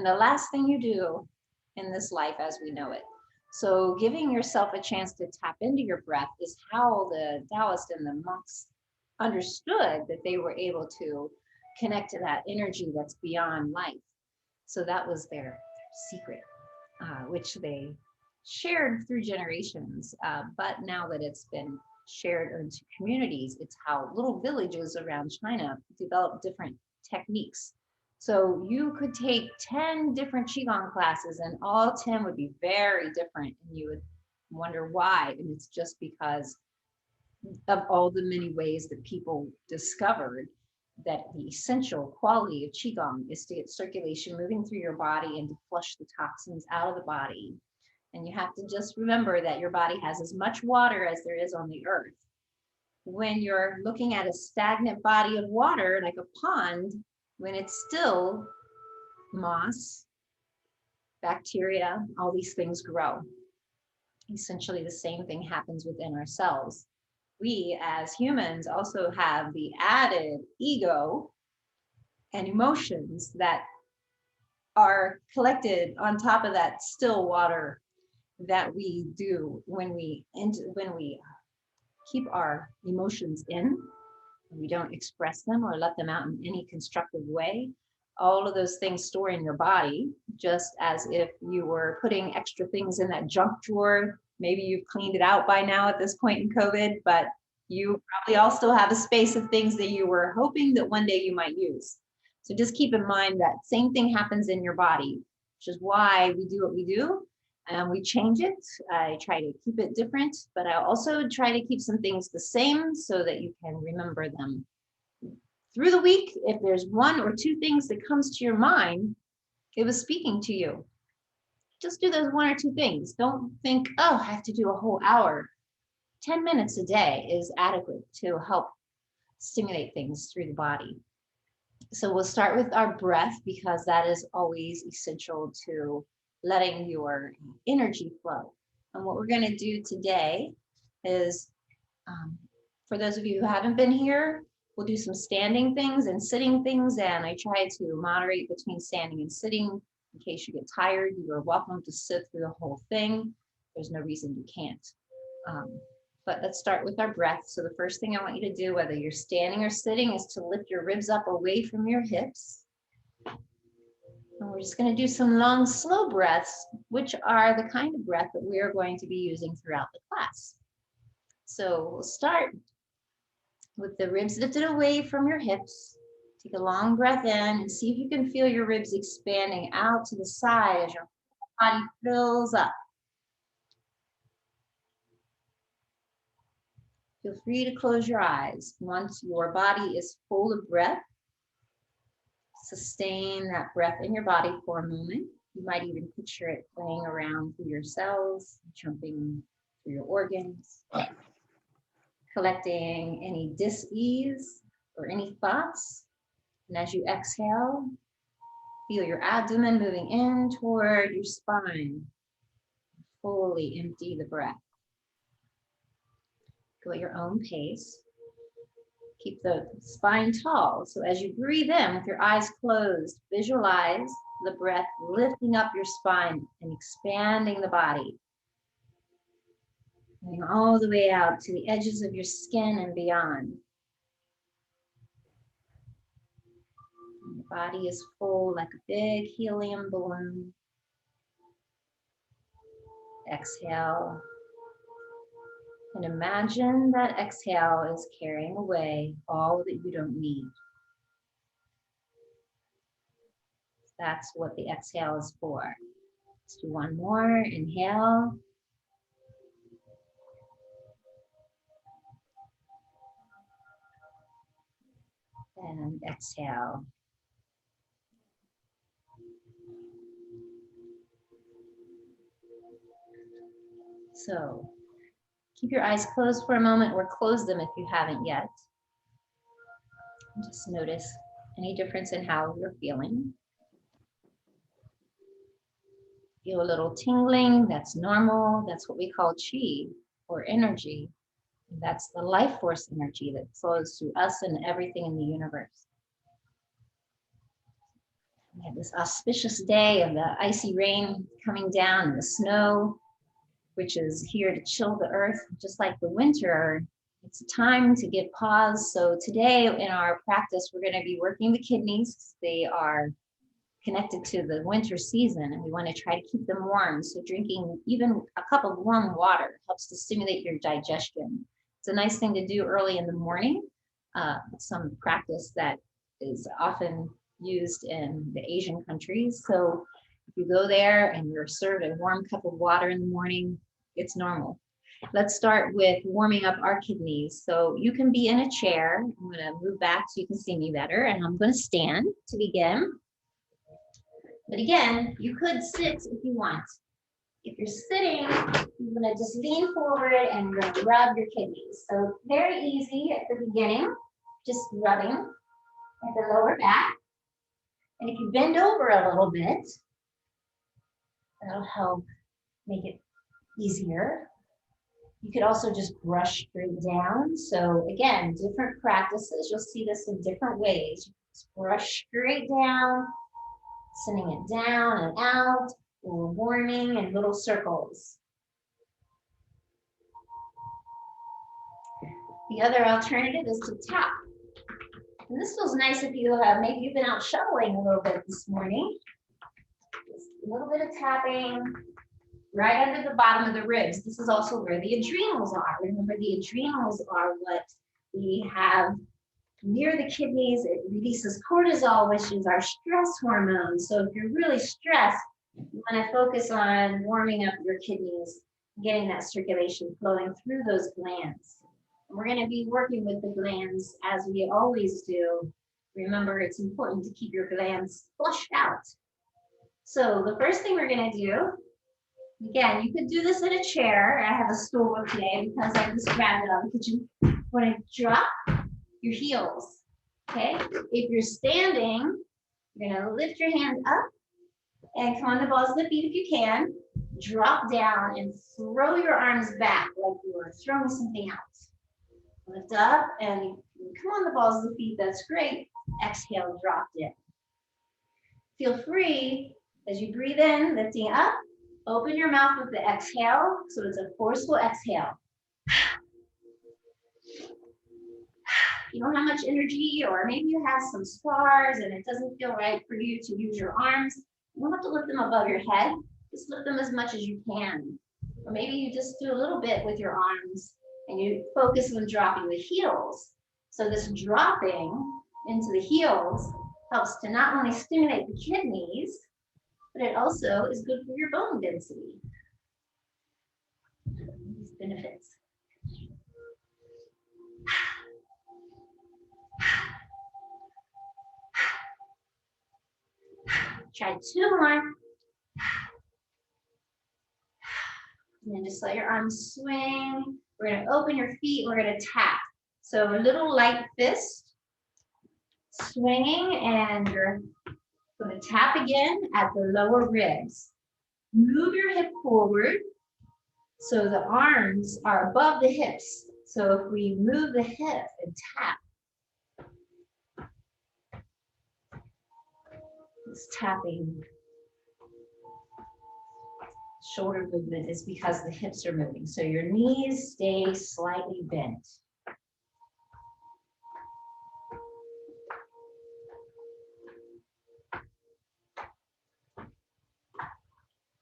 and the last thing you do in this life as we know it. So giving yourself a chance to tap into your breath is how the Taoists and the monks understood that they were able to connect to that energy that's beyond life. So that was their secret, which they shared through generations. But now that it's been shared into communities, it's how little villages around China develop different techniques. So you could take 10 different Qigong classes and all 10 would be very different. And you would wonder why. And it's just because of all the many ways that people discovered that the essential quality of Qigong is to get circulation moving through your body and to flush the toxins out of the body. And you have to just remember that your body has as much water as there is on the earth. When you're looking at a stagnant body of water, like a pond, when it's still, moss, bacteria, all these things grow. Essentially, the same thing happens within ourselves. We as humans also have the added ego and emotions that are collected on top of that still water that we do when we keep our emotions in, we don't express them or let them out in any constructive way. All of those things store in your body, just as if you were putting extra things in that junk drawer. Maybe you've cleaned it out by now at this point in COVID, but you probably also have a space of things that you were hoping that one day you might use. So just keep in mind that same thing happens in your body, which is why we do what we do. We change it. I try to keep it different, but I also try to keep some things the same so that you can remember them through the week. If there's one or two things that comes to your mind, it was speaking to you. Just do those one or two things. Don't think, oh, I have to do a whole hour. 10 minutes a day is adequate to help stimulate things through the body. So we'll start with our breath because that is always essential to letting your energy flow. And what we're going to do today is, for those of you who haven't been here, we'll do some standing things and sitting things. And I try to moderate between standing and sitting. In case you get tired, you are welcome to sit through the whole thing. There's no reason you can't. But let's start with our breath. So the first thing I want you to do, whether you're standing or sitting, is to lift your ribs up away from your hips. And we're just going to do some long, slow breaths, which are the kind of breath that we are going to be using throughout the class. So we'll start with the ribs lifted away from your hips. Take a long breath in and see if you can feel your ribs expanding out to the side as your body fills up. Feel free to close your eyes. Once your body is full of breath, sustain that breath in your body for a moment. You might even picture it playing around through your cells, jumping through your organs, collecting any dis-ease or any thoughts. And as you exhale, feel your abdomen moving in toward your spine. Fully empty the breath. Go at your own pace. Keep the spine tall. So as you breathe in with your eyes closed, visualize the breath lifting up your spine and expanding the body. Going all the way out to the edges of your skin and beyond. And the body is full like a big helium balloon. Exhale. And imagine that exhale is carrying away all that you don't need. That's what the exhale is for. Let's do one more. Inhale. And exhale. So keep your eyes closed for a moment or close them if you haven't yet. Just notice any difference in how you're feeling. Feel a little tingling, that's normal. That's what we call qi or energy. That's the life force energy that flows through us and everything in the universe. We had this auspicious day of the icy rain coming down and the snow, which is here to chill the earth, just like the winter. It's time to give pause. So today in our practice, we're going to be working the kidneys. They are connected to the winter season, and we want to try to keep them warm. So drinking even a cup of warm water helps to stimulate your digestion. It's a nice thing to do early in the morning. Some practice that is often used in the Asian countries. So if you go there and you're served a warm cup of water in the morning, it's normal. Let's start with warming up our kidneys. So you can be in a chair. I'm going to move back so you can see me better, and I'm going to stand to begin. But again, you could sit if you want. If you're sitting, you're going to just lean forward and you're going to rub your kidneys. So very easy at the beginning, just rubbing at the lower back. And if you bend over a little bit, that'll help make it easier. You could also just brush straight down. So again, different practices. You'll see this in different ways. Just brush straight down, sending it down and out, or warming in little circles. The other alternative is to tap. And this feels nice if you have, maybe you've been out shoveling a little bit this morning. Just a little bit of tapping right under the bottom of the ribs. This is also where the adrenals are. Remember, the adrenals are what we have near the kidneys. It releases cortisol, which is our stress hormone. So if you're really stressed, you want to focus on warming up your kidneys, getting that circulation flowing through those glands. We're going to be working with the glands as we always do. Remember, it's important to keep your glands flushed out. So the first thing we're going to do, again, you could do this in a chair. I have a stool today because I just grabbed it out of the kitchen. You want to drop your heels, okay? If you're standing, you're going to lift your hand up and come on the balls of the feet if you can. Drop down and throw your arms back like you were throwing something out. Lift up and come on the balls of the feet. That's great. Exhale, drop in. Feel free as you breathe in, lifting up. Open your mouth with the exhale. So it's a forceful exhale. You don't have much energy, or maybe you have some scars and it doesn't feel right for you to use your arms. You don't have to lift them above your head. Just lift them as much as you can. Or maybe you just do a little bit with your arms and you focus on dropping the heels. So this dropping into the heels helps to not only stimulate the kidneys, but it also is good for your bone density. These benefits. Try 2 more. And then just let your arms swing. We're going to open your feet. We're going to tap. So a little light fist, swinging, and you're going to tap again at the lower ribs. Move your hip forward so the arms are above the hips. So if we move the hip and tap, this tapping shoulder movement is because the hips are moving. So your knees stay slightly bent.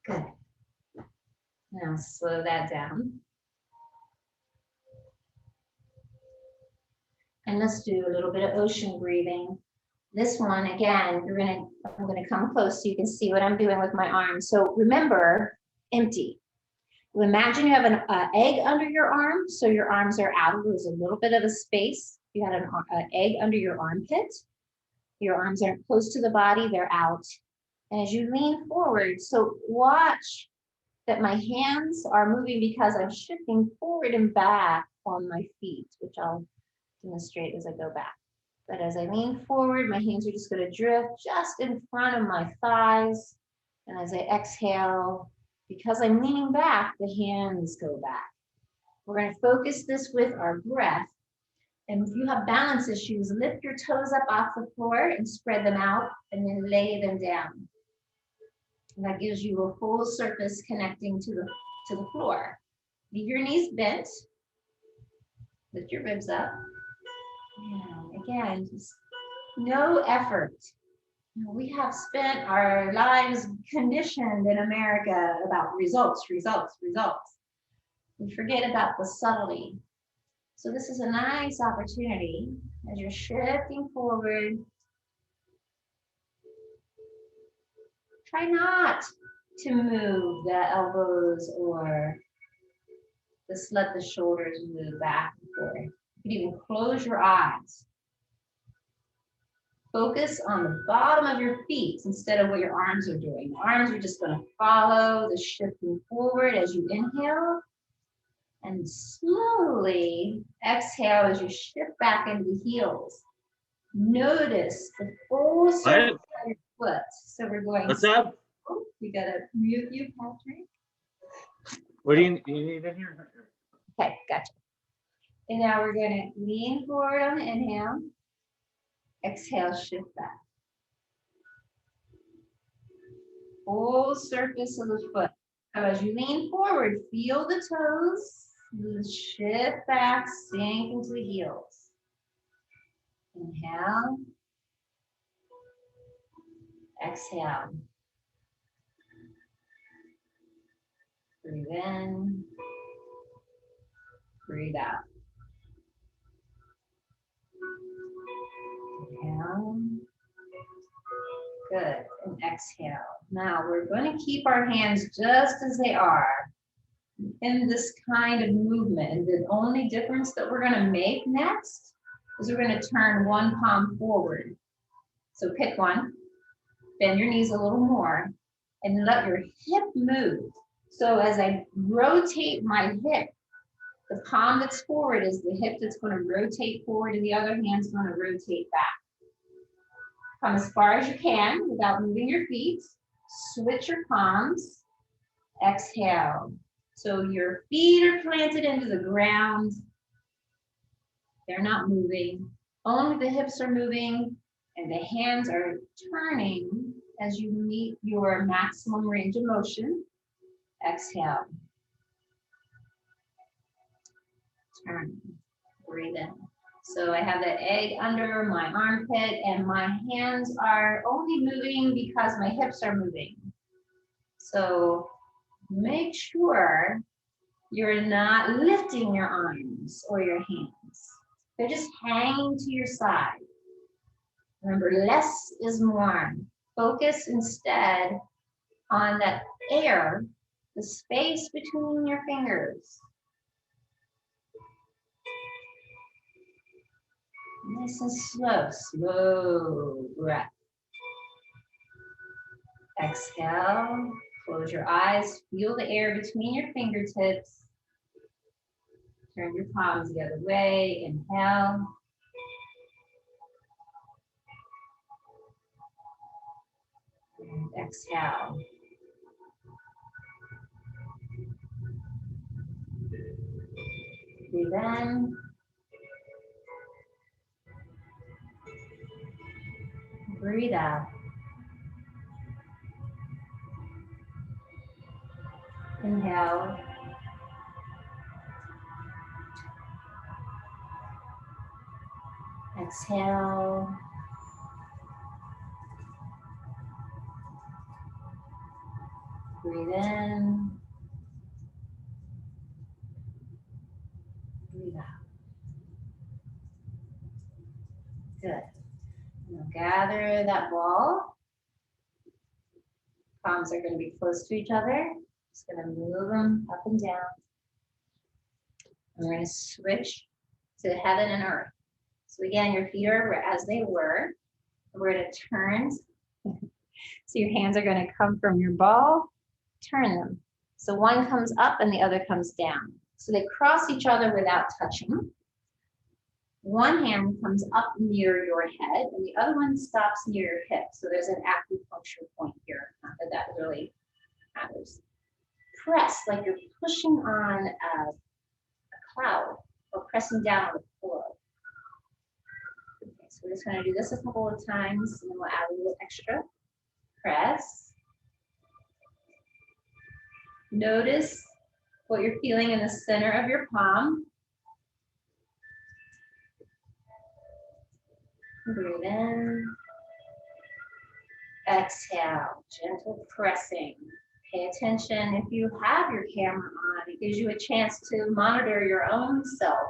Good. Now slow that down. And let's do a little bit of ocean breathing. This one, again, I'm gonna come close so you can see what I'm doing with my arms. So remember, empty. Imagine you have an egg under your arm, so your arms are out. There's a little bit of a space. You had an egg under your armpit. Your arms aren't close to the body, they're out. And as you lean forward, so watch that my hands are moving because I'm shifting forward and back on my feet, which I'll demonstrate as I go back. But as I lean forward, my hands are just going to drift just in front of my thighs. And as I exhale, because I'm leaning back, the hands go back. We're going to focus this with our breath. And if you have balance issues, lift your toes up off the floor and spread them out and then lay them down. And that gives you a full surface connecting to the floor. Leave your knees bent. Lift your ribs up. And again, just no effort. We have spent our lives conditioned in America about results, results, results. We forget about the subtlety. So this is a nice opportunity as you're shifting forward. Try not to move the elbows or just let the shoulders move back and forth. You can even close your eyes. Focus on the bottom of your feet instead of what your arms are doing. The arms are just going to follow the shifting forward as you inhale. And slowly exhale as you shift back into the heels. Notice the full circle of your foot. So we're going. What's up? Oh, we gotta mute you, Patrick. What do you need in here? Okay, gotcha. And now we're gonna lean forward on the inhale. Exhale, shift back. Full surface of the foot. Now as you lean forward, feel the toes. Shift back, sink into the heels. Inhale. Exhale. Breathe in. Breathe out. Inhale. Good. And exhale. Now we're going to keep our hands just as they are in this kind of movement. The only difference that we're going to make next is we're going to turn one palm forward. So pick one, bend your knees a little more, and let your hip move. So as I rotate my hip, the palm that's forward is the hip that's going to rotate forward, and the other hand's going to rotate back. Come as far as you can without moving your feet. Switch your palms. Exhale. So your feet are planted into the ground. They're not moving. Only the hips are moving, and the hands are turning as you meet your maximum range of motion. Exhale. Turn. Breathe in. So I have the egg under my armpit, and my hands are only moving because my hips are moving. So make sure you're not lifting your arms or your hands. They're just hanging to your side. Remember, less is more. Focus instead on that air, the space between your fingers. Nice and slow, slow breath. Exhale, close your eyes, feel the air between your fingertips. Turn your palms the other way, inhale. And exhale. Breathe in. Breathe out. Inhale. Exhale. Breathe in. Breathe out. Good. Now gather that ball. Palms are going to be close to each other. Just going to move them up and down. And we're going to switch to heaven and earth. So again, your feet are as they were. We're going to turn. So your hands are going to come from your ball. Turn them. So one comes up and the other comes down. So they cross each other without touching. One hand comes up near your head and the other one stops near your hip. So there's an acupuncture point here. Not that that really matters. Press like you're pushing on a cloud or pressing down on the pillow. We're just going to do this a couple of times, and then we'll add a little extra. Press. Notice what you're feeling in the center of your palm. Breathe in. Exhale, gentle pressing. Pay attention if you have your camera on. It gives you a chance to monitor your own self.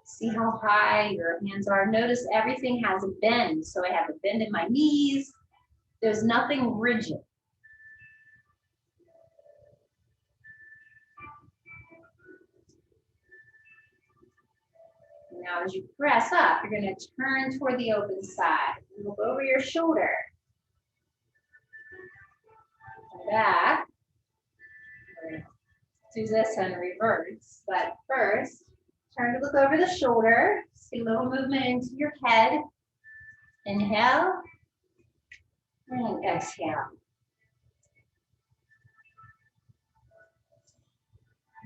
See how high your hands are. Notice everything has a bend. So I have a bend in my knees. There's nothing rigid. Now as you press up, you're going to turn toward the open side. Look over your shoulder. Back. We're going to do this in reverse, but first, turn to look over the shoulder. See a little movement into your head. Inhale and exhale.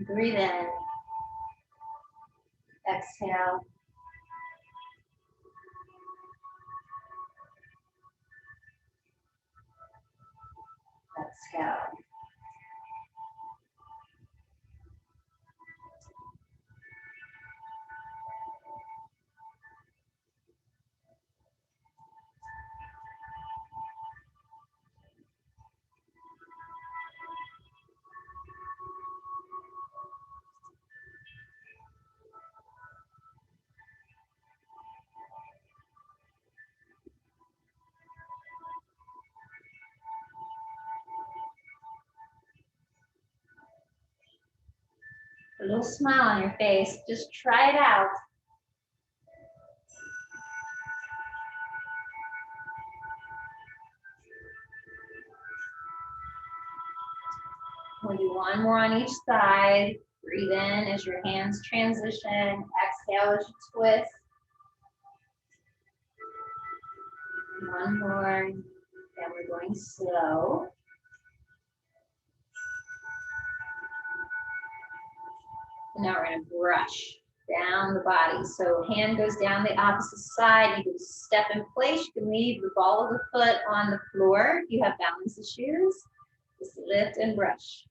Breathe in. Exhale. Exhale. A little smile on your face. Just try it out. We'll do one more on each side. Breathe in as your hands transition. Exhale as you twist. One more. Then we're going slow. And now we're going to brush down the body. So hand goes down the opposite side. You can step in place. You can leave the ball of the foot on the floor. If you have balance issues, just lift and brush.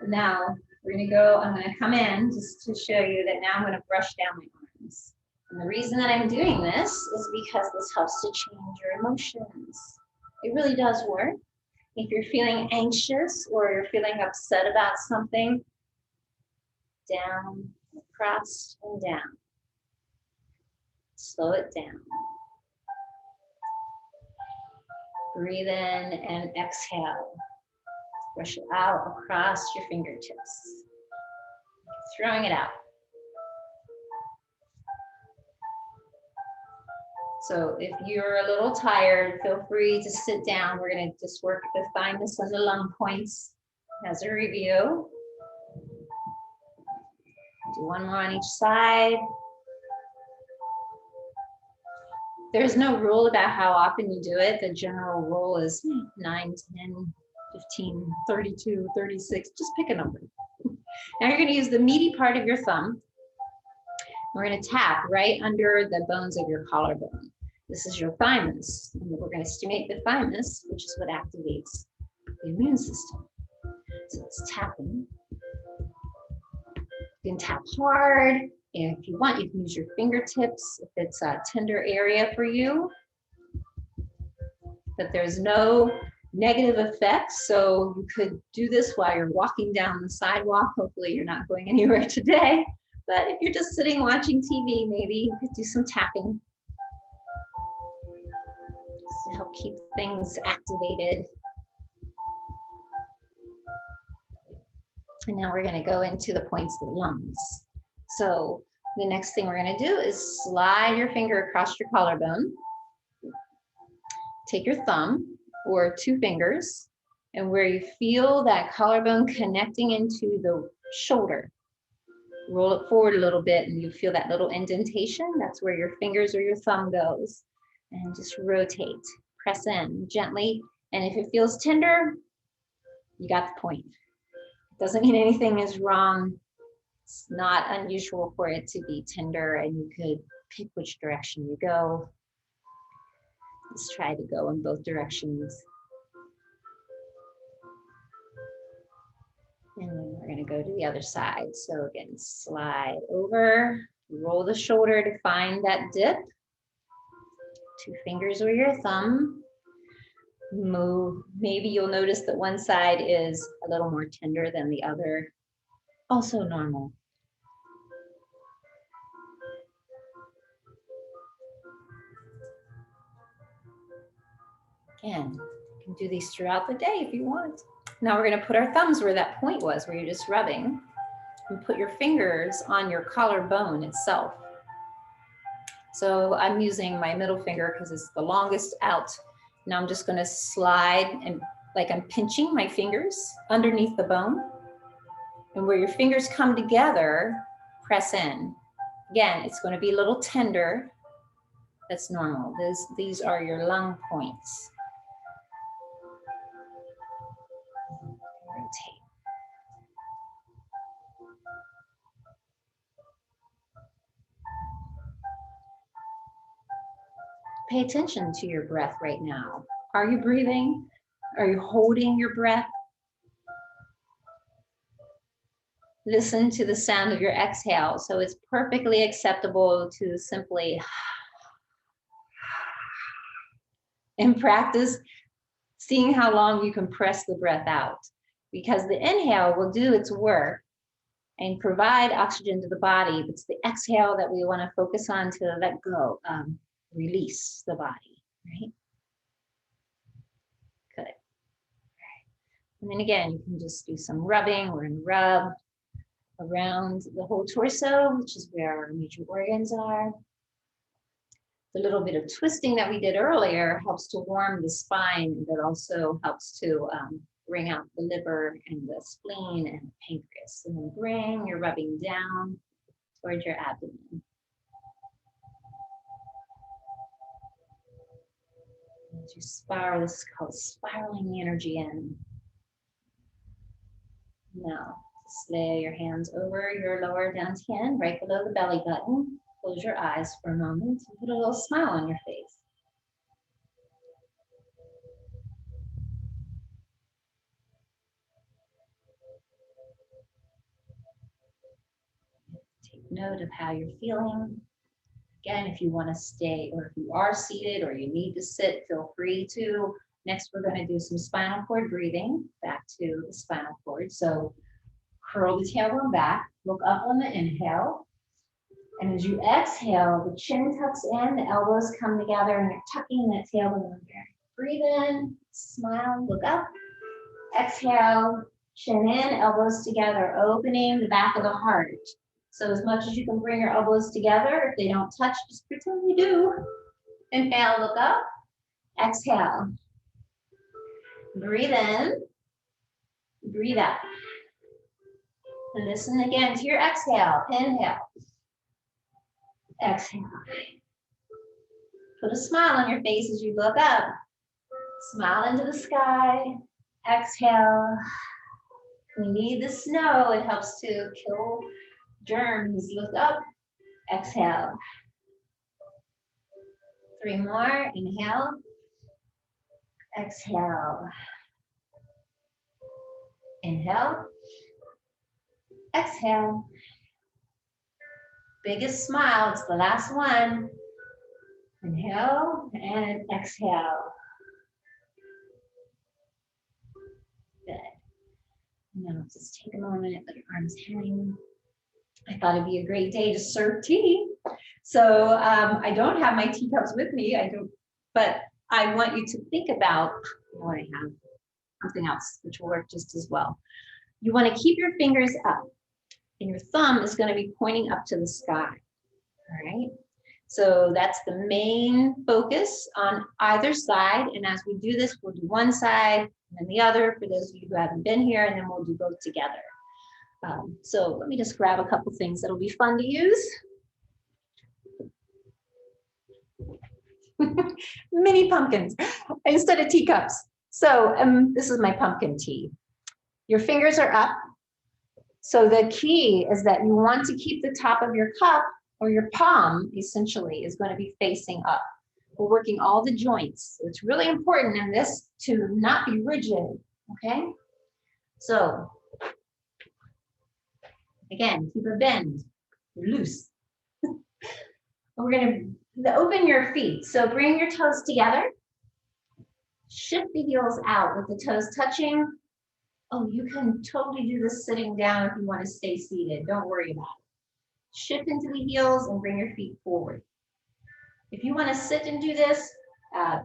And now we're going to go, I'm going to come in just to show you that now I'm going to brush down my arms. And the reason that I'm doing this is because this helps to change your emotions. It really does work. If you're feeling anxious or you're feeling upset about something, down, across, and down. Slow it down. Breathe in and exhale. Brush it out across your fingertips. Throwing it out. So if you're a little tired, feel free to sit down. We're going to just work the thymus and the lung points as a review. Do one more on each side. There's no rule about how often you do it. The general rule is 9, 10, 15, 32, 36. Just pick a number. Now you're going to use the meaty part of your thumb. We're going to tap right under the bones of your collarbone. This is your thymus. And we're going to stimulate the thymus, which is what activates the immune system. So it's tapping. You can tap hard. If you want, you can use your fingertips if it's a tender area for you. But there's no negative effects, so you could do this while you're walking down the sidewalk. Hopefully you're not going anywhere today. But if you're just sitting watching TV, maybe you could do some tapping just to help keep things activated. And now we're going to go into the points of the lungs. So the next thing we're going to do is slide your finger across your collarbone. Take your thumb or 2 fingers, and where you feel that collarbone connecting into the shoulder, roll it forward a little bit and you feel that little indentation. That's where your fingers or your thumb goes. And just rotate, press in gently. And if it feels tender, you got the point. Doesn't mean anything is wrong. It's not unusual for it to be tender, and you could pick which direction you go. Let's try to go in both directions. And then we're going to go to the other side. So again, slide over, roll the shoulder to find that dip. 2 fingers or your thumb. Move. Maybe you'll notice that one side is a little more tender than the other. Also normal. Again, you can do these throughout the day if you want. Now we're going to put our thumbs where that point was, where you're just rubbing, and put your fingers on your collarbone itself. So I'm using my middle finger because it's the longest out. Now I'm just going to slide and like I'm pinching my fingers underneath the bone. And where your fingers come together, press in. Again, it's going to be a little tender. That's normal. These are your lung points. Rotate. Pay attention to your breath right now. Are you breathing? Are you holding your breath? Listen to the sound of your exhale. So it's perfectly acceptable to simply and practice seeing how long you can press the breath out, because the inhale will do its work and provide oxygen to the body. It's the exhale that we want to focus on to let go, release the body, right? Good. And then again, you can just do some rubbing. We're going to rub around the whole torso, which is where our major organs are. The little bit of twisting that we did earlier helps to warm the spine. That also helps to bring out the liver and the spleen and the pancreas. And then bring your rubbing down towards your abdomen. As you spiral, this is called spiraling the energy in. Now, just lay your hands over your lower dantian, right below the belly button. Close your eyes for a moment and put a little smile on your face. Take note of how you're feeling. Again, if you want to stay, or if you are seated or you need to sit, feel free to. Next, we're going to do some spinal cord breathing, back to the spinal cord. So curl the tailbone back, look up on the inhale. And as you exhale, the chin tucks in, the elbows come together, and you're tucking that tailbone under. Breathe in, smile, look up. Exhale, chin in, elbows together, opening the back of the heart. So as much as you can bring your elbows together, if they don't touch, just pretend you do. Inhale, look up. Exhale. Breathe in, breathe out. And listen again to your exhale. Inhale. Exhale. Put a smile on your face as you look up. Smile into the sky. Exhale. We need the snow. It helps to kill germs. Look up. Exhale. 3 more. Inhale. Exhale. Inhale. Exhale. Biggest smile, it's the last one. Inhale and exhale. Good. Now just take a moment, let your arms hang. I thought it'd be a great day to serve tea. So I don't have my teacups with me, but I want you to think about, I have something else which will work just as well. You want to keep your fingers up. And your thumb is going to be pointing up to the sky, all right? So that's the main focus on either side. And as we do this, we'll do one side and then the other for those of you who haven't been here, and then we'll do both together. So let me just grab a couple things that'll be fun to use. Mini pumpkins instead of teacups. So this is my pumpkin tea. Your fingers are up. So the key is that you want to keep the top of your cup or your palm essentially is going to be facing up. We're working all the joints. So it's really important in this to not be rigid, okay? So again, keep a bend, loose. We're going to open your feet. So bring your toes together. Shift the heels out with the toes touching. Oh, you can totally do this sitting down if you want to stay seated. Don't worry about it. Shift into the heels and bring your feet forward. If you want to sit and do this,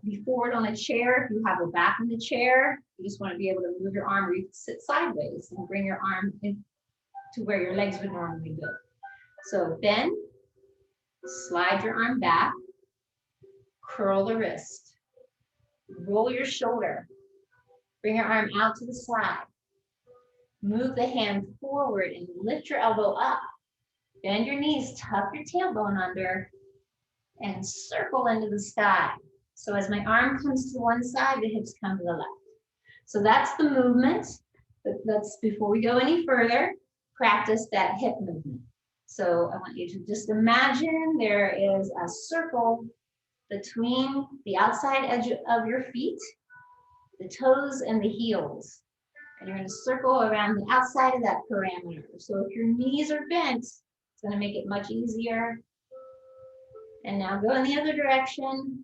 be forward on a chair. If you have a back in the chair, you just want to be able to move your arm or you can sit sideways and bring your arm in to where your legs would normally go. So bend, slide your arm back, curl the wrist, roll your shoulder, bring your arm out to the side, move the hand forward and lift your elbow up, bend your knees, tuck your tailbone under, and circle into the sky. So as my arm comes to one side, the hips come to the left. So that's the movement. But let's, before we go any further, practice that hip movement. So I want you to just imagine there is a circle between the outside edge of your feet, the toes and the heels. And you're going to circle around the outside of that parameter. So if your knees are bent, it's going to make it much easier. And now go in the other direction.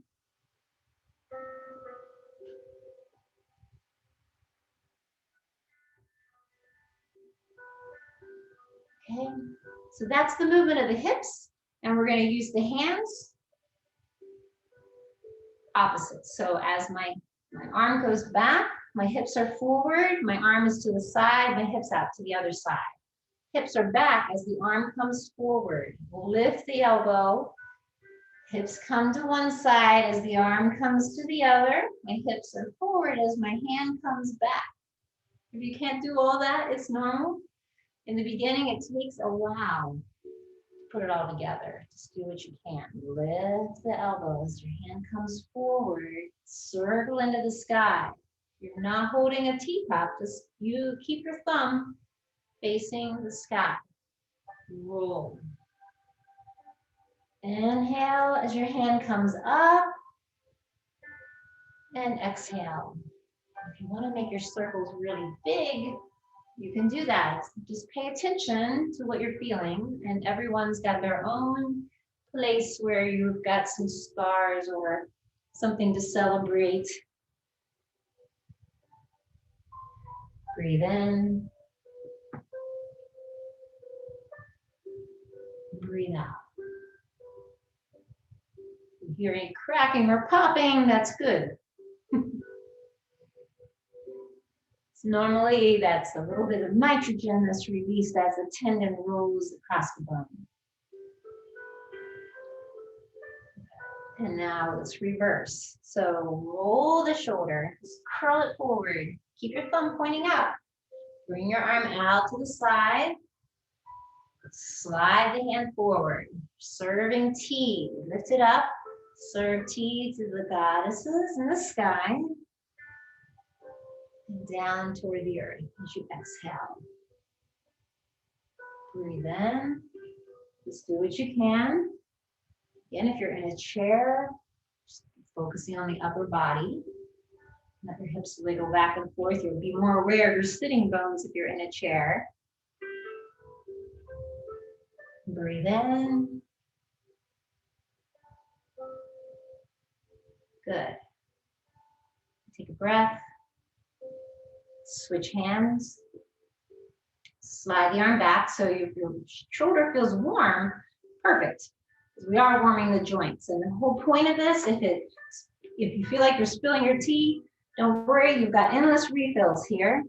Okay, so that's the movement of the hips. And we're going to use the hands opposite. So as my arm goes back, my hips are forward, my arm is to the side, my hips out to the other side. Hips are back as the arm comes forward. Lift the elbow. Hips come to one side as the arm comes to the other. My hips are forward as my hand comes back. If you can't do all that, it's normal. In the beginning, it takes a while to put it all together. Just do what you can. Lift the elbow as your hand comes forward. Circle into the sky. You're not holding a teacup. Just you keep your thumb facing the sky. Roll. Inhale as your hand comes up. And exhale. If you want to make your circles really big, you can do that. Just pay attention to what you're feeling, and everyone's got their own place where you've got some scars or something to celebrate. Breathe in. Breathe out. If you hear any cracking or popping, that's good. Normally, that's a little bit of nitrogen that's released as the tendon rolls across the bone. And now let's reverse. So roll the shoulder, just curl it forward. Keep your thumb pointing out. Bring your arm out to the side. Slide the hand forward. Serving T. Lift it up. Serve T to the goddesses in the sky. And down toward the earth as you exhale. Breathe in. Just do what you can. Again, if you're in a chair, just focusing on the upper body. Let your hips wiggle back and forth. You'll be more aware of your sitting bones if you're in a chair. Breathe in. Good. Take a breath. Switch hands. Slide the arm back so your shoulder feels warm. Perfect. We are warming the joints. And the whole point of this, if you feel like you're spilling your tea, don't worry, you've got endless refills here.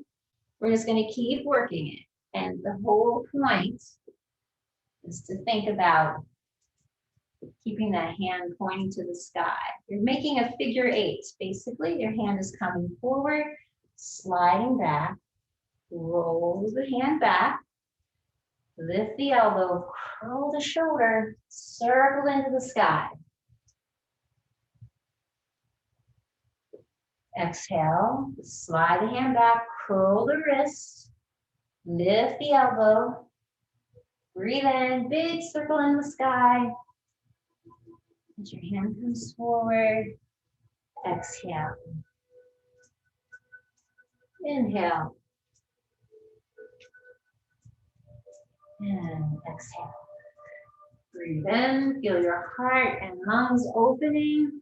We're just going to keep working it. And the whole point is to think about keeping that hand pointing to the sky. You're making a figure 8. Basically, your hand is coming forward, sliding back, roll the hand back, lift the elbow, curl the shoulder, circle into the sky. Exhale, slide the hand back, curl the wrist, lift the elbow, Breathe in, big circle in the sky. As your hand comes forward, exhale. Inhale. And exhale. Breathe in, feel your heart and lungs opening.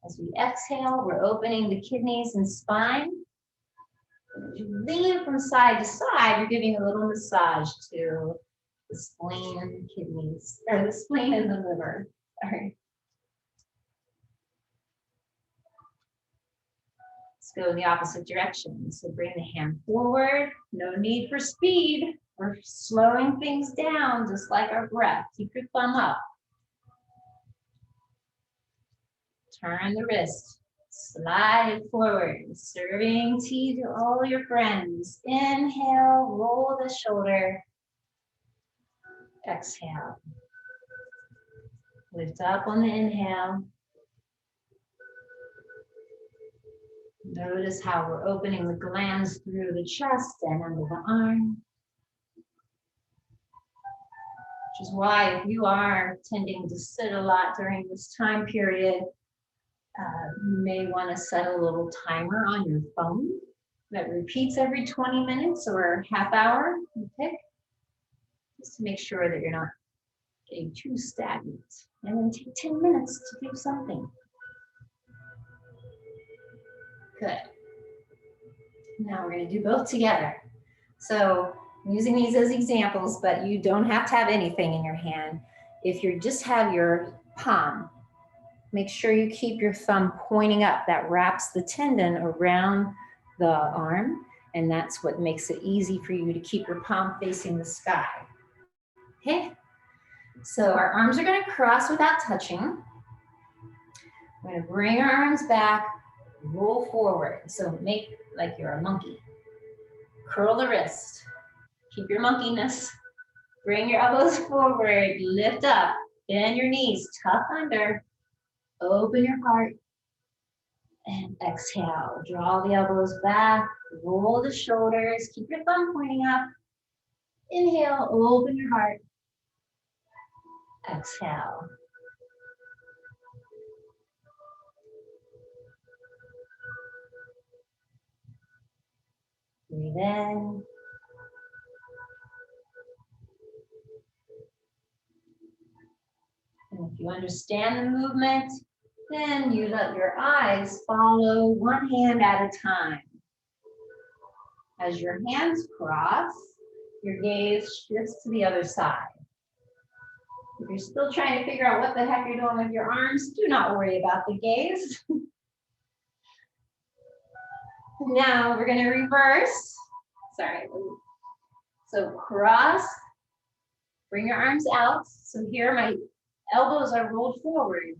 As we exhale, we're opening the kidneys and spine. As you lean from side to side, you're giving a little massage to the spleen, kidneys, or the spleen and the liver. Sorry. Let's go in the opposite direction. So bring the hand forward. No need for speed. We're slowing things down, just like our breath. Keep your thumb up. Turn the wrist. Slide it forward. Serving tea to all your friends. Inhale, roll the shoulder. Exhale. Lift up on the inhale. Notice how we're opening the glands through the chest and under the arm. Which is why if you are tending to sit a lot during this time period, you may want to set a little timer on your phone that repeats every 20 minutes or half hour, you pick, just to make sure that you're not getting too stagnant. And then take 10 minutes to do something. Good. Now we're going to do both together. So I'm using these as examples, but you don't have to have anything in your hand. If you just have your palm, make sure you keep your thumb pointing up. That wraps the tendon around the arm, and that's what makes it easy for you to keep your palm facing the sky. Okay? So our arms are going to cross without touching. We're going to bring our arms back, roll forward. So make like you're a monkey. Curl the wrist. Keep your monkeyness. Bring your elbows forward, lift up, bend your knees, tuck under, open your heart, and exhale. Draw the elbows back, roll the shoulders, keep your thumb pointing up. Inhale, open your heart. Exhale. Breathe in. And if you understand the movement, then you let your eyes follow one hand at a time. As your hands cross, your gaze shifts to the other side. If you're still trying to figure out what the heck you're doing with your arms, do not worry about the gaze. Now we're going to reverse. Sorry. So cross, bring your arms out. So here my elbows are rolled forward.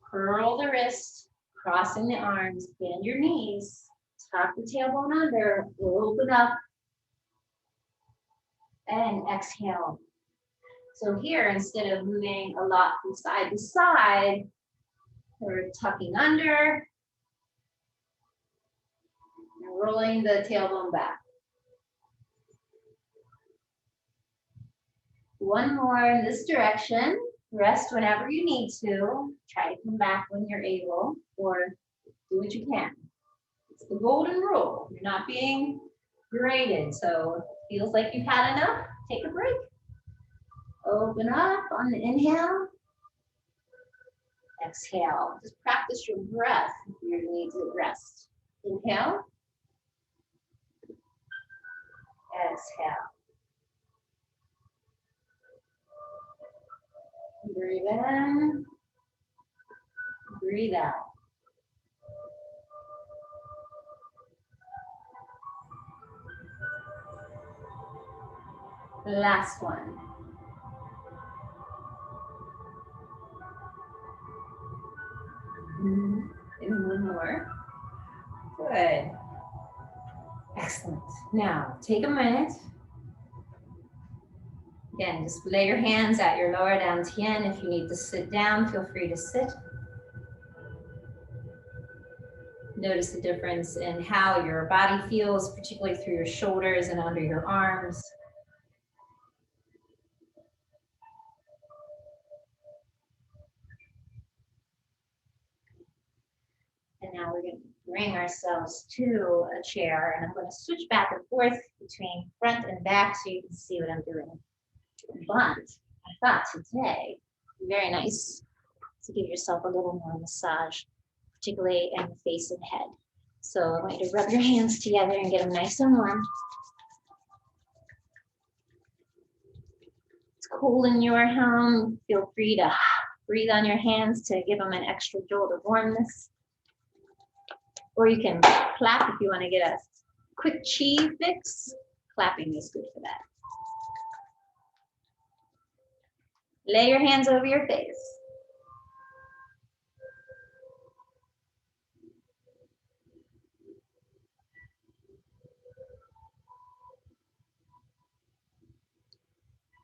Curl the wrist, crossing the arms, bend your knees, tuck the tailbone under, open up, and exhale. So here, instead of moving a lot from side to side, we're tucking under and rolling the tailbone back. One more in this direction. Rest whenever you need to. Try to come back when you're able, or do what you can. It's the golden rule. You're not being graded, so if it feels like you've had enough, take a break. Open up on the inhale. Exhale. Just practice your breath if you need to rest. Inhale. Exhale. Breathe in. Breathe out. The last one. And one more. Good. Excellent. Now, take a minute. Again, just lay your hands at your lower dantian. If you need to sit down, feel free to sit. Notice the difference in how your body feels, particularly through your shoulders and under your arms. Now we're going to bring ourselves to a chair, and I'm going to switch back and forth between front and back so you can see what I'm doing. But I thought today, very nice to give yourself a little more massage, particularly in the face and head. So I want you to rub your hands together and get them nice and warm. It's cold in your home. Feel free to breathe on your hands to give them an extra jolt of warmness. Or you can clap if you want to get a quick chi fix. Clapping is good for that. Lay your hands over your face.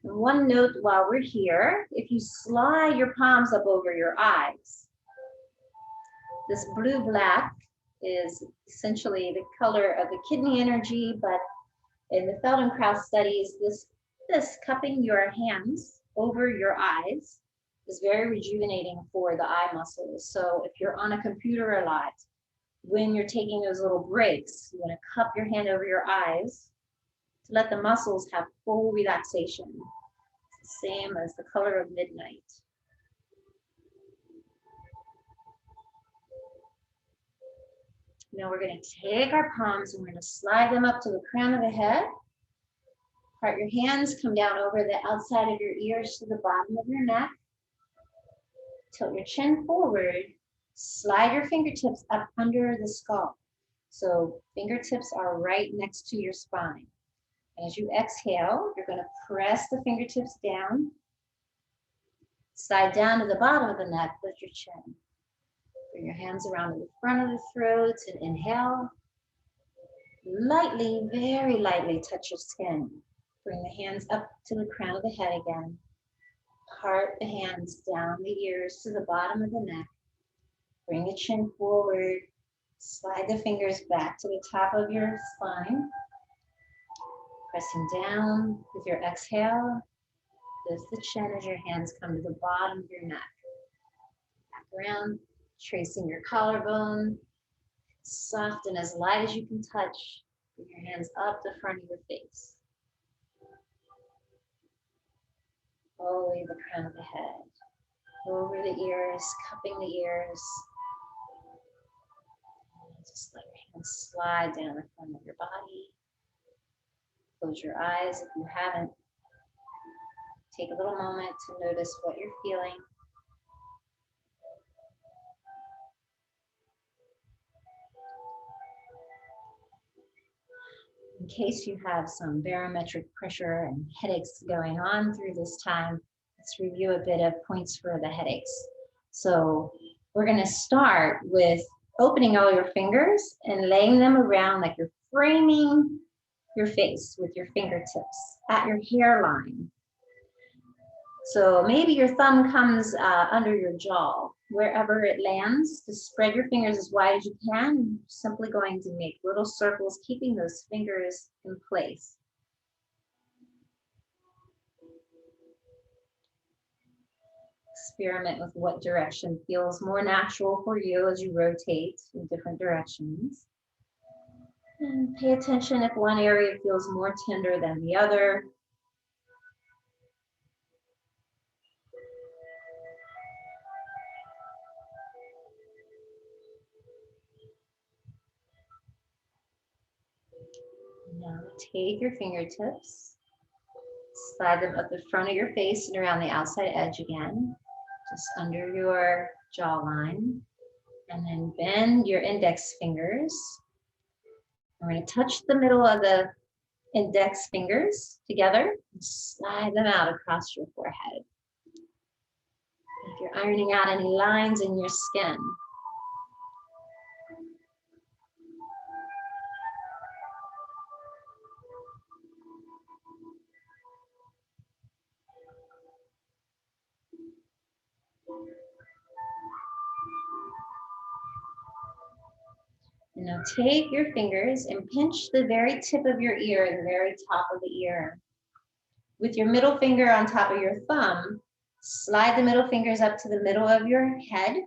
And one note while we're here, if you slide your palms up over your eyes, this blue-black is essentially the color of the kidney energy, but in the Feldenkrais studies, this cupping your hands over your eyes is very rejuvenating for the eye muscles. So if you're on a computer a lot, when you're taking those little breaks, you want to cup your hand over your eyes to let the muscles have full relaxation. It's the same as the color of midnight. Now we're going to take our palms and we're going to slide them up to the crown of the head. Part your hands, come down over the outside of your ears to the bottom of your neck. Tilt your chin forward. Slide your fingertips up under the skull. So fingertips are right next to your spine. As you exhale, you're going to press the fingertips down. Slide down to the bottom of the neck with your chin. Bring your hands around to the front of the throat and inhale. Lightly, very lightly touch your skin. Bring the hands up to the crown of the head again. Part the hands down the ears to the bottom of the neck. Bring the chin forward. Slide the fingers back to the top of your spine. Pressing down with your exhale. Lift the chin as your hands come to the bottom of your neck. Back around. Tracing your collarbone, soft and as light as you can touch. Bring your hands up the front of your face. All the way to the crown of the head. Over the ears, cupping the ears. And just let your hands slide down the front of your body. Close your eyes if you haven't. Take a little moment to notice what you're feeling. In case you have some barometric pressure and headaches going on through this time, let's review a bit of points for the headaches. So we're going to start with opening all your fingers and laying them around like you're framing your face with your fingertips at your hairline. So maybe your thumb comes under your jaw. Wherever it lands, just spread your fingers as wide as you can. You're simply going to make little circles, keeping those fingers in place. Experiment with what direction feels more natural for you as you rotate in different directions. And pay attention if one area feels more tender than the other. Now take your fingertips, slide them up the front of your face and around the outside edge again, just under your jawline. And then bend your index fingers. We're going to touch the middle of the index fingers together and slide them out across your forehead. If you're ironing out any lines in your skin. Now take your fingers and pinch the very tip of your ear, the very top of the ear. With your middle finger on top of your thumb, slide the middle fingers up to the middle of your head.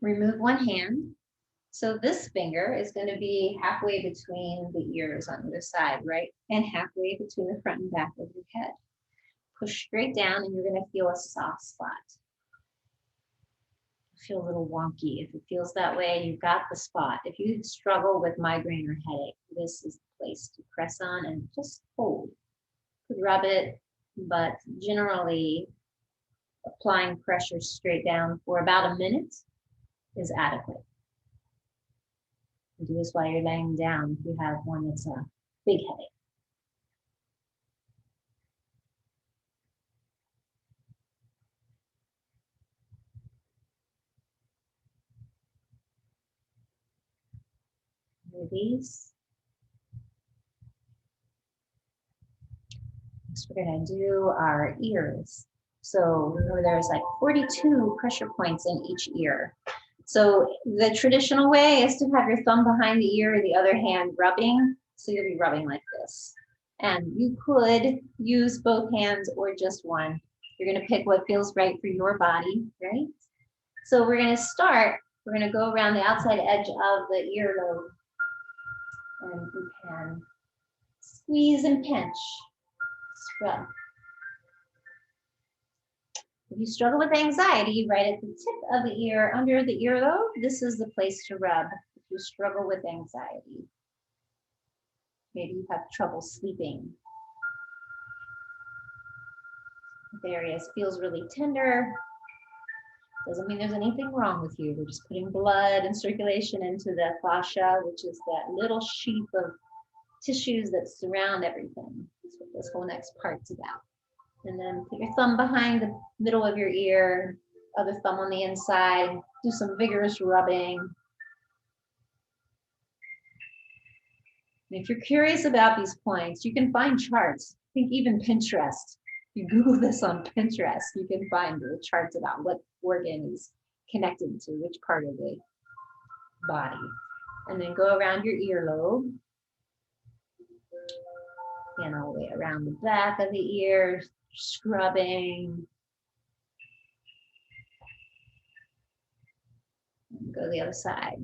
Remove one hand So this finger is going to be halfway between the ears on either side, right? And halfway between the front and back of your head. Push straight down and you're going to feel a soft spot. Feel a little wonky. If it feels that way, you've got the spot. If you struggle with migraine or headache, this is the place to press on and just hold. You could rub it, but generally applying pressure straight down for about a minute is adequate. Do this while you're laying down if you have one that's a big headache. Release. Next, we're going to do our ears. So remember, there's like 42 pressure points in each ear. So the traditional way is to have your thumb behind the ear, the other hand rubbing. So you'll be rubbing like this. And you could use both hands or just one. You're going to pick what feels right for your body, right? So we're going to start. We're going to go around the outside edge of the earlobe. And you can squeeze and pinch, scrub. If you struggle with anxiety, right at the tip of the ear, under the earlobe, this is the place to rub. If you struggle with anxiety, maybe you have trouble sleeping. If the area feels really tender, doesn't mean there's anything wrong with you. We're just putting blood and circulation into the fascia, which is that little sheath of tissues that surround everything. That's what this whole next part's about. And then put your thumb behind the middle of your ear, other thumb on the inside, do some vigorous rubbing. And if you're curious about these points, you can find charts. I think even Pinterest. You Google this on Pinterest, you can find the charts about what organ is connected to which part of the body. And then go around your earlobe. And all the way around the back of the ear, scrubbing. And go to the other side.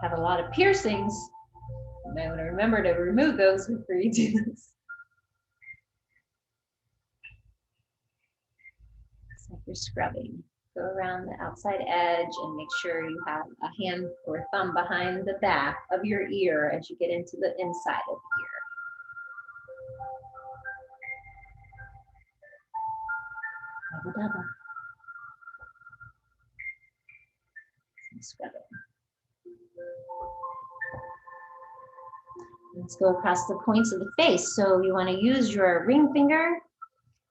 Have a lot of piercings. You might want to remember to remove those before you do this. It's like you're scrubbing. Go around the outside edge and make sure you have a hand or thumb behind the back of your ear as you get into the inside of the ear. Double, double. Scrub it. Let's go across the points of the face. So you want to use your ring finger.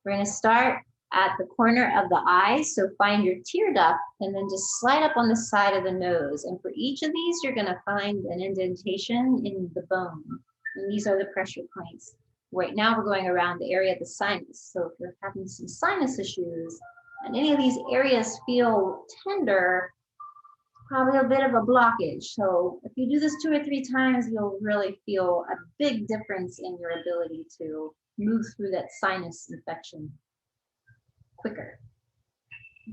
We're going to start at the corner of the eye. So find your tear duct and then just slide up on the side of the nose. And for each of these, you're going to find an indentation in the bone. And these are the pressure points. Right now, we're going around the area of the sinus. So if you're having some sinus issues and any of these areas feel tender, probably a bit of a blockage. So if you do this 2 or 3 times, you'll really feel a big difference in your ability to move through that sinus infection quicker.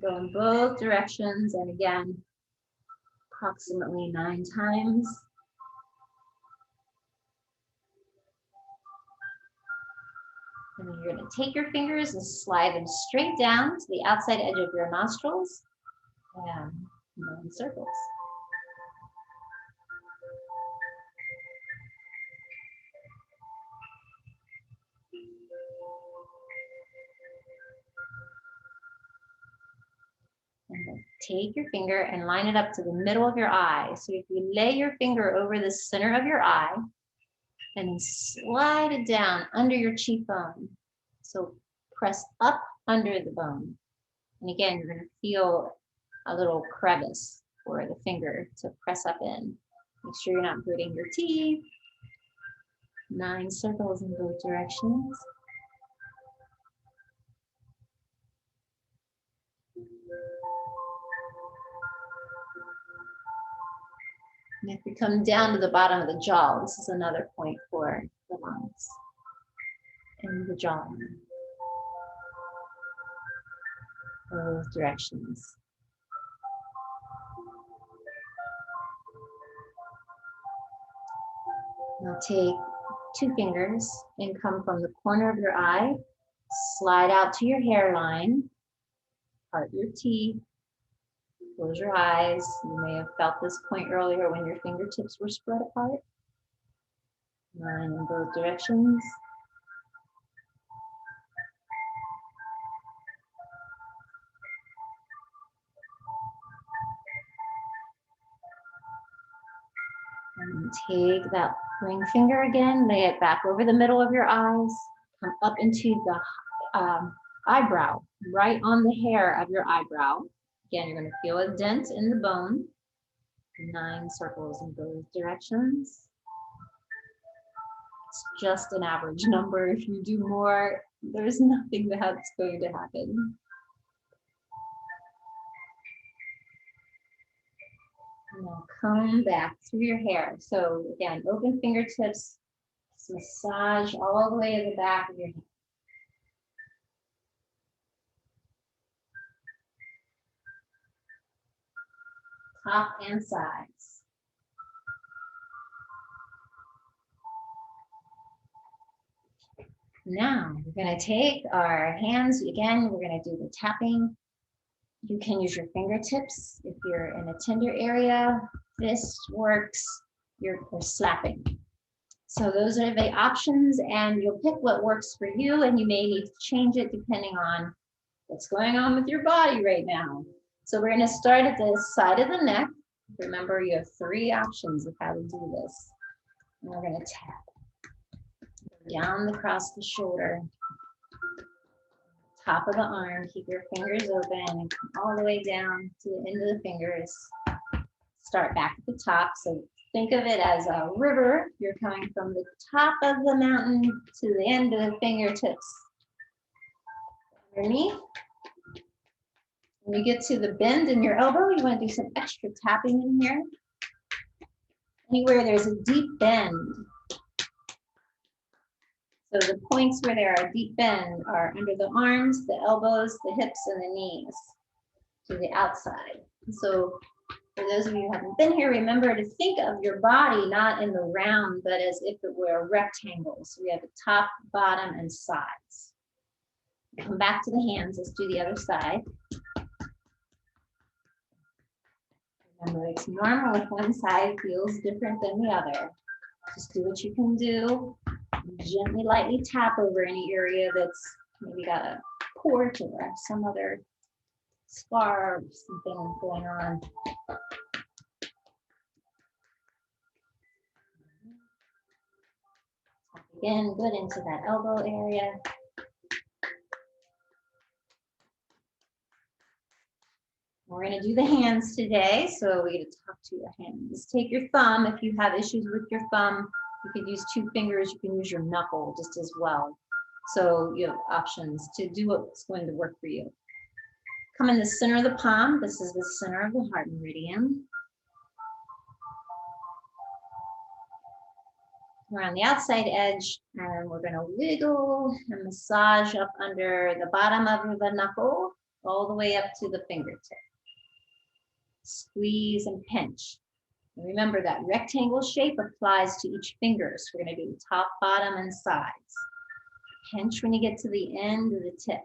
Go in both directions, and again, approximately 9 times. And then you're going to take your fingers and slide them straight down to the outside edge of your nostrils and go in circles. And then take your finger and line it up to the middle of your eye. So if you lay your finger over the center of your eye and then slide it down under your cheekbone. So press up under the bone. And again, you're going to feel a little crevice for the finger to press up in. Make sure you're not gritting your teeth. 9 circles in both directions. And if we come down to the bottom of the jaw, this is another point for the lungs and the jawline. both directions. Now take 2 fingers and come from the corner of your eye, slide out to your hairline, part your teeth, close your eyes. You may have felt this point earlier when your fingertips were spread apart. Line in both directions. And take that ring finger again, lay it back over the middle of your eyes, come up into the eyebrow, right on the hair of your eyebrow. Again, you're going to feel a dent in the bone. 9 circles in both directions. It's just an average number. If you do more, there's nothing that's going to happen. Now come back through your hair. So again, open fingertips, massage all the way to the back of your head. Top and sides. Now we're going to take our hands, again, we're going to do the tapping. You can use your fingertips if you're in a tender area. Fist works, or slapping. So those are the options, and you'll pick what works for you, and you may need to change it depending on what's going on with your body right now. So we're going to start at the side of the neck. Remember, you have 3 options of how to do this. And we're going to tap down across the shoulder, top of the arm. Keep your fingers open and come all the way down to the end of the fingers. Start back at the top. So think of it as a river. You're coming from the top of the mountain to the end of the fingertips. Underneath. When you get to the bend in your elbow, you want to do some extra tapping in here. Anywhere there's a deep bend. So the points where there are deep bend are under the arms, the elbows, the hips, and the knees to the outside. So for those of you who haven't been here, remember to think of your body not in the round, but as if it were a rectangle. So we have the top, bottom, and sides. Come back to the hands. Let's do the other side. Remember, it's normal if one side feels different than the other. Just do what you can do. Gently, lightly tap over any area that's maybe got a port or some other scar or something going on. Tap again, good into that elbow area. We're going to do the hands today, so we get to talk to your hands. Take your thumb. If you have issues with your thumb, you could use 2 fingers. You can use your knuckle just as well. So you have options to do what's going to work for you. Come in the center of the palm. This is the center of the heart meridian. We're on the outside edge, and we're going to wiggle and massage up under the bottom of the knuckle, all the way up to the fingertip. Squeeze and pinch. And remember that rectangle shape applies to each finger. So we're going to do top, bottom, and sides. Pinch when you get to the end of the tip.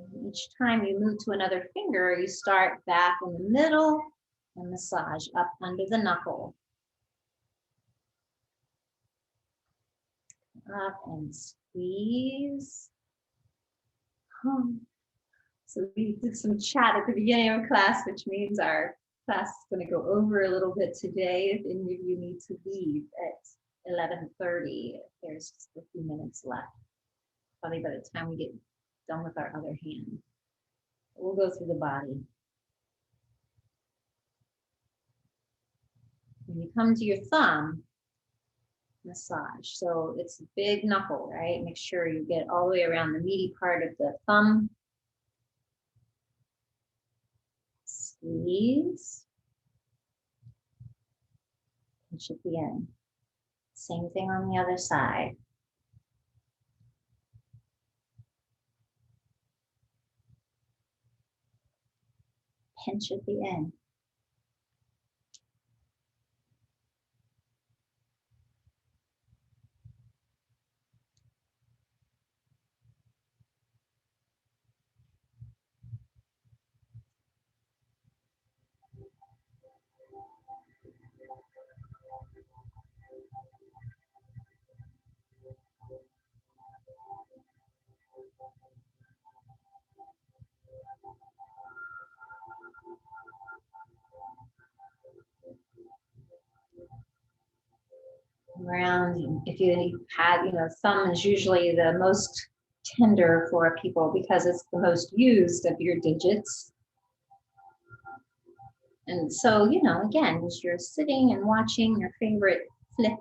And each time you move to another finger, you start back in the middle and massage up under the knuckle. Up and squeeze. So we did some chat at the beginning of class, which means our class is going to go over a little bit today. If any of you need to leave at 11:30, there's just a few minutes left. Probably by the time we get done with our other hand. We'll go through the body. When you come to your thumb, massage. So it's a big knuckle, right? Make sure you get all the way around the meaty part of the thumb. Squeeze. Pinch at the end. Same thing on the other side. pinch at the end. Around, if you had, thumb is usually the most tender for people because it's the most used of your digits. And so, again, as you're sitting and watching your favorite flick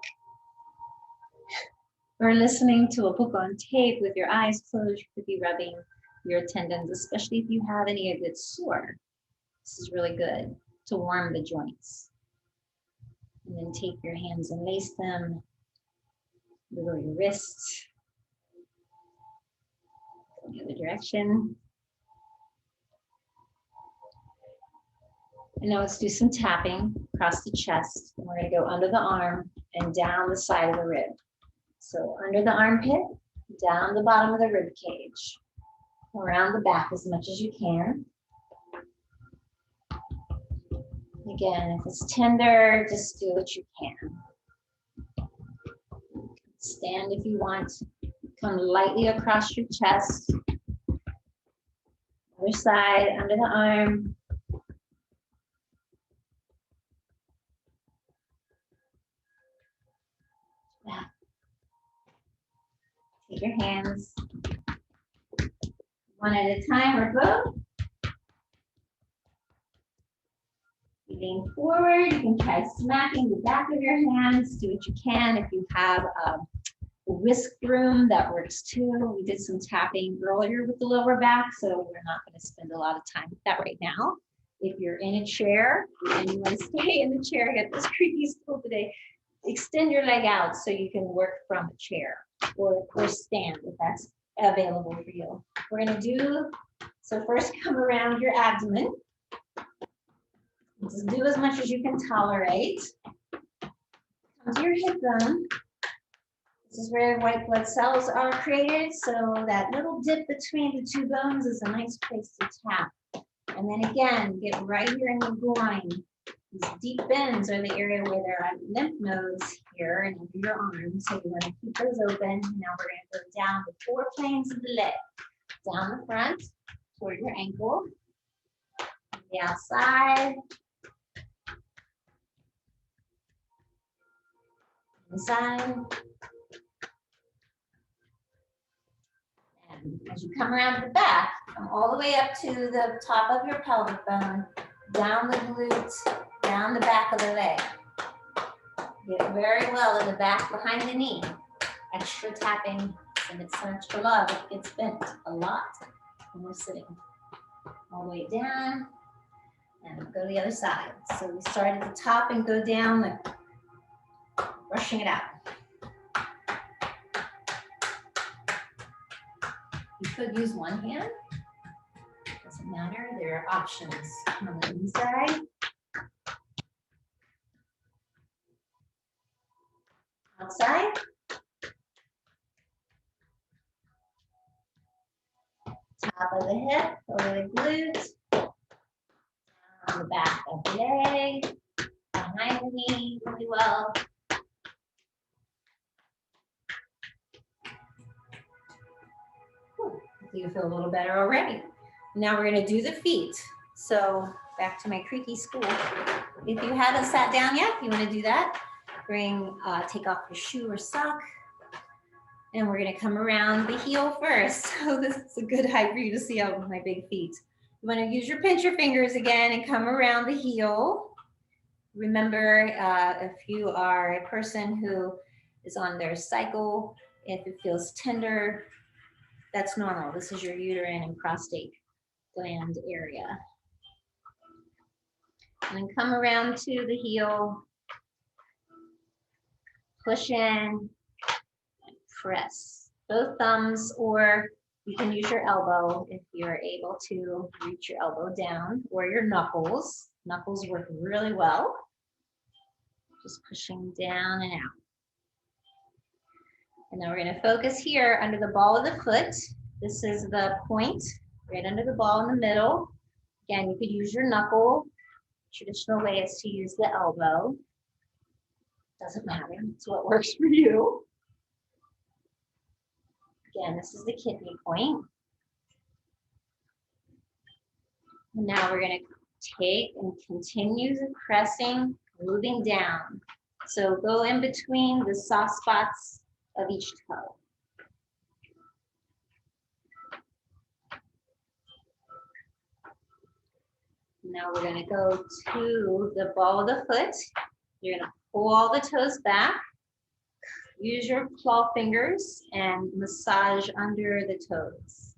or listening to a book on tape with your eyes closed, you could be rubbing your tendons, especially if you have any of it sore. This is really good to warm the joints. And then take your hands and lace them. Wiggle your wrists. Go the other direction. And now let's do some tapping across the chest. And we're going to go under the arm and down the side of the rib. So under the armpit, down the bottom of the rib cage, around the back as much as you can. Again, if it's tender, just do what you can. Stand if you want. Come lightly across your chest. Other side, under the arm. Back. Take your hands one at a time or both. You lean forward. You can try smacking the back of your hands. Do what you can. If you have a whisk broom, that works too. We did some tapping earlier with the lower back, so we're not going to spend a lot of time with that right now. If you're in a chair and you want to stay in the chair, get this creaky stool today, extend your leg out so you can work from a chair or stand if that's available for you. We're going to do, so first come around your abdomen. Just do as much as you can tolerate. Come to your hip bone. This is where white blood cells are created, so that little dip between the two bones is a nice place to tap. And then again, get right here in the groin. These deep bends are the area where there are lymph nodes here and under your arms, so you want to keep those open. Now we're going to go down the four planes of the leg. Down the front, toward your ankle, the outside, inside. As you come around the back, come all the way up to the top of your pelvic bone, down the glutes, down the back of the leg. Get very well in the back behind the knee. Extra tapping, and it's so extra love. It gets bent a lot when we're sitting. All the way down, and go to the other side. So we start at the top and go down, like brushing it out. You could use one hand, doesn't matter, there are options on the inside. Outside. Top of the hip, over the glutes, on the back of the leg, behind the knee, really well. You feel a little better already. Now we're going to do the feet. So back to my creaky stool. If you haven't sat down yet, you want to do that. Take off your shoe or sock. And we're going to come around the heel first. So this is a good height for you to see out with my big feet. You want to use your pincher fingers again and come around the heel. Remember, if you are a person who is on their cycle, if it feels tender, that's normal. This is your uterine and prostate gland area. And then come around to the heel, push in, and press. Both thumbs or You can use your elbow if you're able to reach your elbow down, or your knuckles. Knuckles work really well. Just pushing down and out. And then we're going to focus here under the ball of the foot. This is the point right under the ball in the middle. Again, you could use your knuckle. Traditional way is to use the elbow. Doesn't matter, it's what works for you. Again, this is the kidney point. And now we're going to take and continue the pressing, moving down. So go in between the soft spots of each toe. Now we're going to go to the ball of the foot. You're going to pull all the toes back. Use your claw fingers and massage under the toes.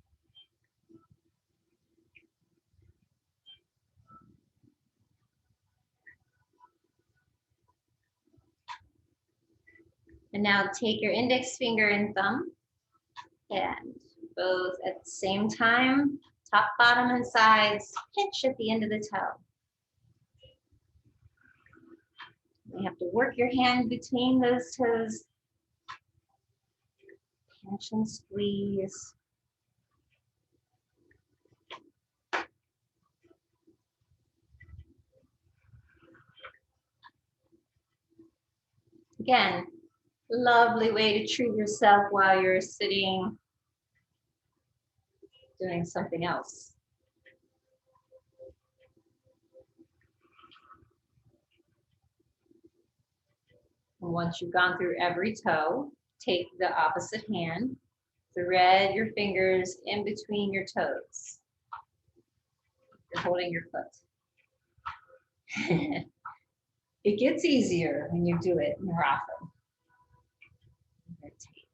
And now take your index finger and thumb and both at the same time, top, bottom, and sides, pinch at the end of the toe. You have to work your hand between those toes. Pinch and squeeze. Again, lovely way to treat yourself while you're sitting, doing something else. And once you've gone through every toe, take the opposite hand, thread your fingers in between your toes. You're holding your foot. It gets easier when you do it more often. Rotate.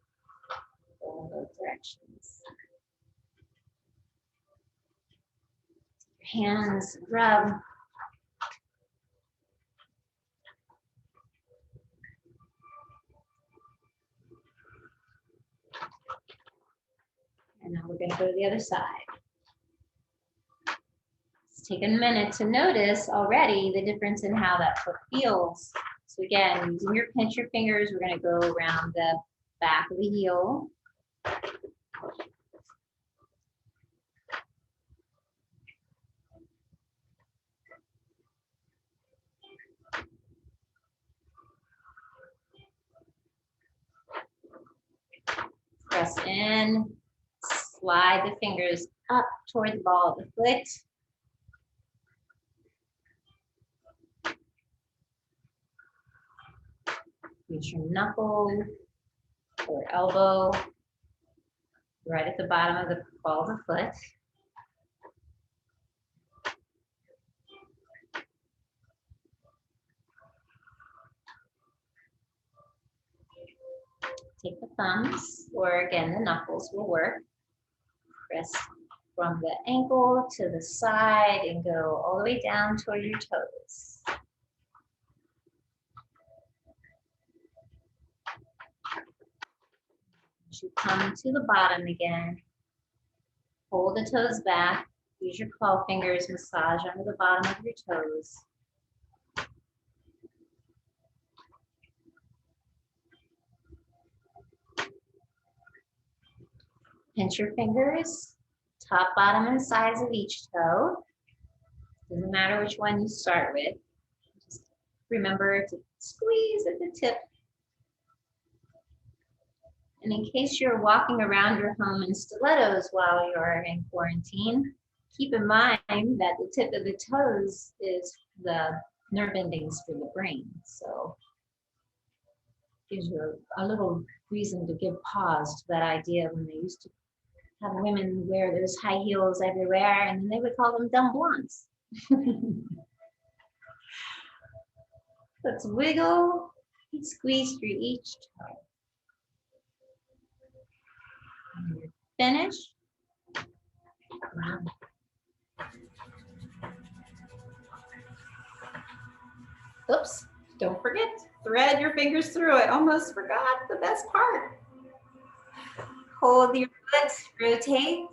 Go in both directions. Your hands rub. And now we're going to go to the other side. Let's take a minute to notice already the difference in how that foot feels. So again, using your pinch your fingers, we're going to go around the back of the heel. Press in, slide the fingers up toward the ball of the foot. Use your knuckle or elbow right at the bottom of the ball of the foot. Take the thumbs, or again, the knuckles will work. Press from the ankle to the side and go all the way down toward your toes. As you come to the bottom again, hold the toes back, use your claw fingers, massage under the bottom of your toes. Pinch your fingers, top, bottom, and sides of each toe. Doesn't matter which one you start with. Just remember to squeeze at the tip. And in case you're walking around your home in stilettos while you're in quarantine, keep in mind that the tip of the toes is the nerve endings for the brain. So gives you a little reason to give pause to that idea when they used to have women wear those high heels everywhere, and then they would call them dumb blondes. Let's wiggle and squeeze through each toe. When you're finished, wow. Oops, don't forget, thread your fingers through. I almost forgot the best part. Hold your foot, rotate.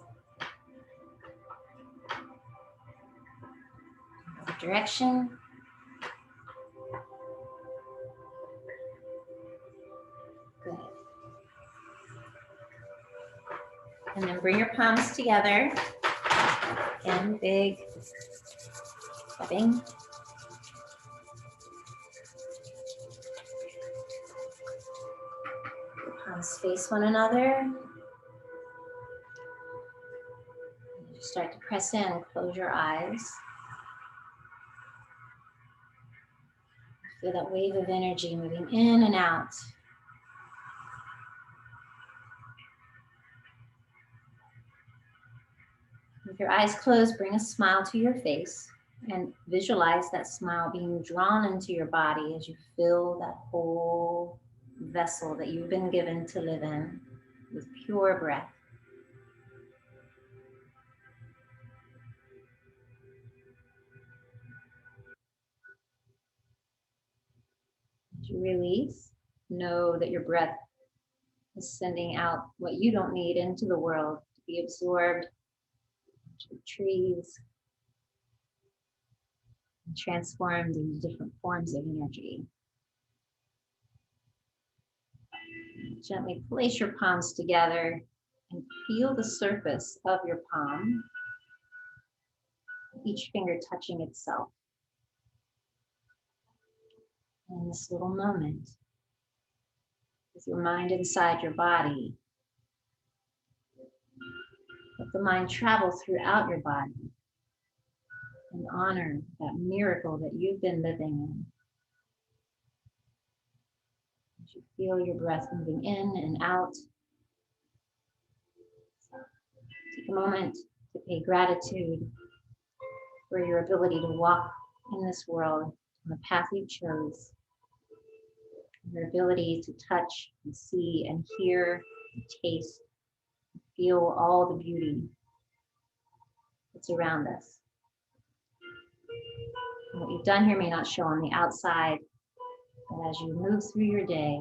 Other direction. Good. And then bring your palms together. Again, big stepping. Palms face one another. You start to press in, close your eyes. Feel that wave of energy moving in and out. With your eyes closed, bring a smile to your face and visualize that smile being drawn into your body as you fill that whole vessel that you've been given to live in with pure breath. As you release, know that your breath is sending out what you don't need into the world to be absorbed to the trees and transformed into different forms of energy. Gently place your palms together and feel the surface of your palm, each finger touching itself. In this little moment, with your mind inside your body, let the mind travel throughout your body and honor that miracle that you've been living in. As you feel your breath moving in and out, take a moment to pay gratitude for your ability to walk in this world on the path you chose, your ability to touch and see and hear and taste, and feel all the beauty that's around us. And what you've done here may not show on the outside, but as you move through your day,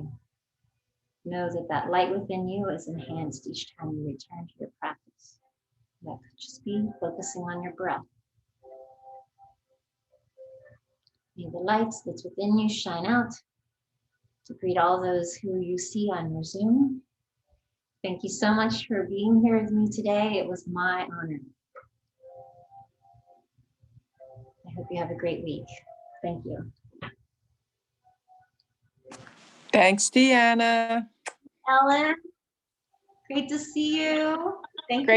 know that that light within you is enhanced each time you return to your practice. That could just be focusing on your breath. May the light that's within you shine out to greet all those who you see on your Zoom. Thank you so much for being here with me today. It was my honor. I hope you have a great week. Thank you. Thanks, Deanna. Ellen, great to see you. Thank you. Great